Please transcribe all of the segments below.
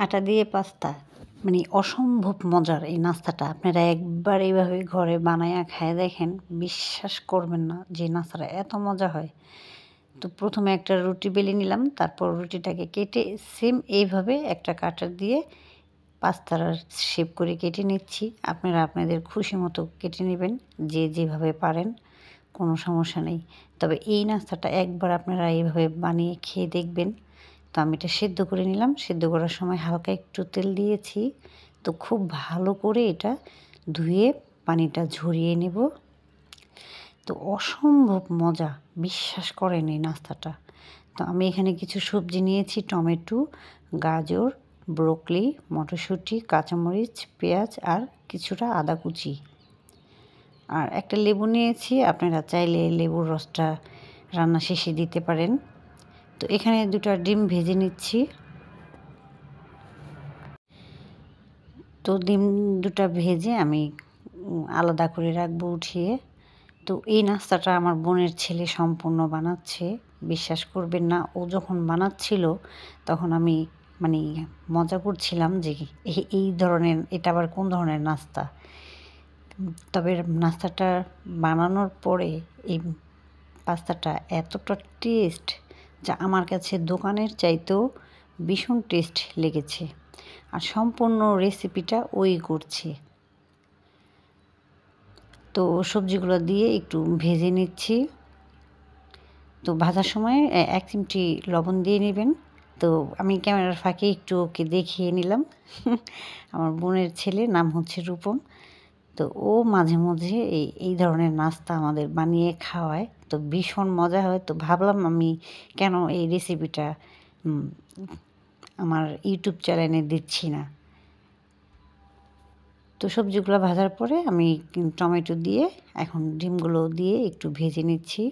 আটা দিয়ে পাস্তা মানে অসম্ভব মজার এই নাস্তাটা। আপনারা একবার এইভাবে ঘরে বানায়া খাইয়া দেখেন, বিশ্বাস করবেন না যে নাস্তাটা এত মজা হয়। তো প্রথমে একটা রুটি বেলে নিলাম, তারপর রুটিটাকে কেটে সেম এইভাবে একটা কাঁটা দিয়ে পাস্তার শেপ করে কেটে নিচ্ছি। আপনারা আপনাদের খুশি মতো কেটে নেবেন, যে যেভাবে পারেন, কোনো সমস্যা নেই। তবে এই নাস্তাটা একবার আপনারা এইভাবে বানিয়ে খেয়ে দেখবেন। তো আমি এটা সেদ্ধ করে নিলাম। সেদ্ধ করার সময় হালকা একটু তেল দিয়েছি। তো খুব ভালো করে এটা ধুয়ে পানিটা ঝরিয়ে নেব। তো অসম্ভব মজা, বিশ্বাস করেন এই নাস্তাটা। তো আমি এখানে কিছু সবজি নিয়েছি, টমেটো, গাজর, ব্রোকলি, মটরশুঁটি, কাঁচামরিচ, পেঁয়াজ আর কিছুটা আদা কুচি। আর একটা লেবু নিয়েছি, আপনারা চাইলে লেবুর রসটা রান্না শেষে দিতে পারেন। তো এখানে 2টা ডিম ভেজে নিচ্ছি। তো ডিম 2টা ভেজে আমি আলাদা করে রাখবো উঠিয়ে। তো এই নাস্তাটা আমার বোনের ছেলে সম্পূর্ণ বানাচ্ছে। বিশ্বাস করবেন না, ও যখন বানাচ্ছিল তখন আমি মানে মজা করছিলাম যে এই ধরনের, এটা আবার কোন ধরনের নাস্তা। তবে নাস্তাটা বানানোর পরে এই পাস্তাটা এতটা টেস্ট, যা আমার কাছে দোকানের চাইতেও ভীষণ টেস্ট লেগেছে। আর সম্পূর্ণ রেসিপিটা ওই করছে। তো সবজিগুলো দিয়ে একটু ভেজে নিচ্ছি। তো ভাজার সময় 1 চিমটি লবণ দিয়ে নেবেন। তো আমি ক্যামেরার ফাঁকে একটু ওকে দেখিয়ে নিলাম। আমার বোনের ছেলে, নাম হচ্ছে রূপম। তো ও মাঝে মধ্যে এই ধরনের নাস্তা আমাদের বানিয়ে খাওয়ায়। তো ভীষণ মজা হয়। তো ভাবলাম আমি কেন এই রেসিপিটা আমার ইউটিউব চ্যানেলে দিচ্ছি না। তো সবজিগুলো ভাজার পরে আমি টমেটো দিয়ে এখন ডিমগুলো দিয়ে একটু ভেজে নিচ্ছি।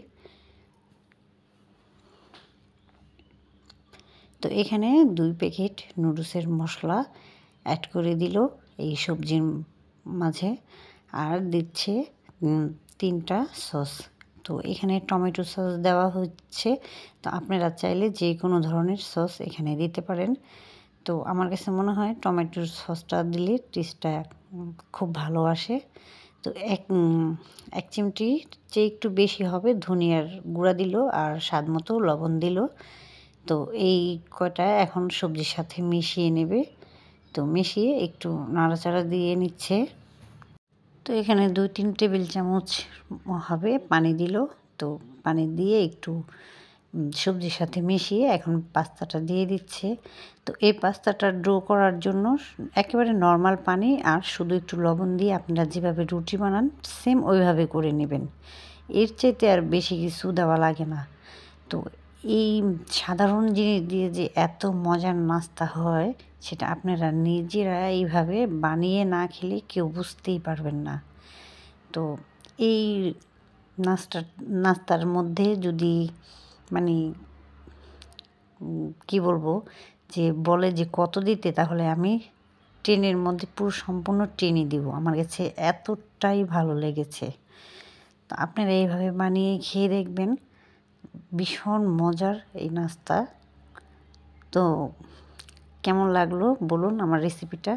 তো এখানে 2 প্যাকেট নুডলসের মশলা অ্যাড করে দিল এই সবজির মাঝে, আর দিচ্ছে 3টা সস। তো এখানে টমেটো সস দেওয়া হচ্ছে। তো আপনারা চাইলে যে কোনো ধরনের সস এখানে দিতে পারেন। তো আমার কাছে মনে হয় টমেটোর সসটা দিলে টেস্টটা খুব ভালো আসে। তো এক চিমটি চেয়ে একটু বেশি হবে ধনিয়ার গুঁড়া দিল, আর স্বাদ মতো লবণ দিল। তো এই কয়টা এখন সবজির সাথে মিশিয়ে নেবে। তো মিশিয়ে একটু নাড়াচাড়া দিয়ে নিচ্ছে। তো এখানে 2-3 টেবিল চামচ হবে পানি দিল। তো পানি দিয়ে একটু সবজির সাথে মিশিয়ে এখন পাস্তাটা দিয়ে দিচ্ছে। তো এই পাস্তাটা ডো করার জন্য একেবারে নর্মাল পানি আর শুধু একটু লবণ দিয়ে আপনারা যেভাবে রুটি বানান সেম ওইভাবে করে নেবেন। এর চাইতে আর বেশি কিছু দেওয়া লাগে না। তো এই সাধারণ জিনিস দিয়ে যে এত মজার নাস্তা হয়, সেটা আপনারা নিজেরা এইভাবে বানিয়ে না খেলে কেউ বুঝতেই পারবেন না। তো এই নাস্তার মধ্যে যদি মানে কি বলবো, যে বলে যে কত দিতে, তাহলে আমি 10-এর মধ্যে পুরো সম্পূর্ণ 10-ই দিব। আমার কাছে এতটাই ভালো লেগেছে। তো আপনারা এইভাবে বানিয়ে খেয়ে দেখবেন, ভীষণ মজার এই নাস্তা। তো কেমন লাগলো বলুন আমার রেসিপিটা।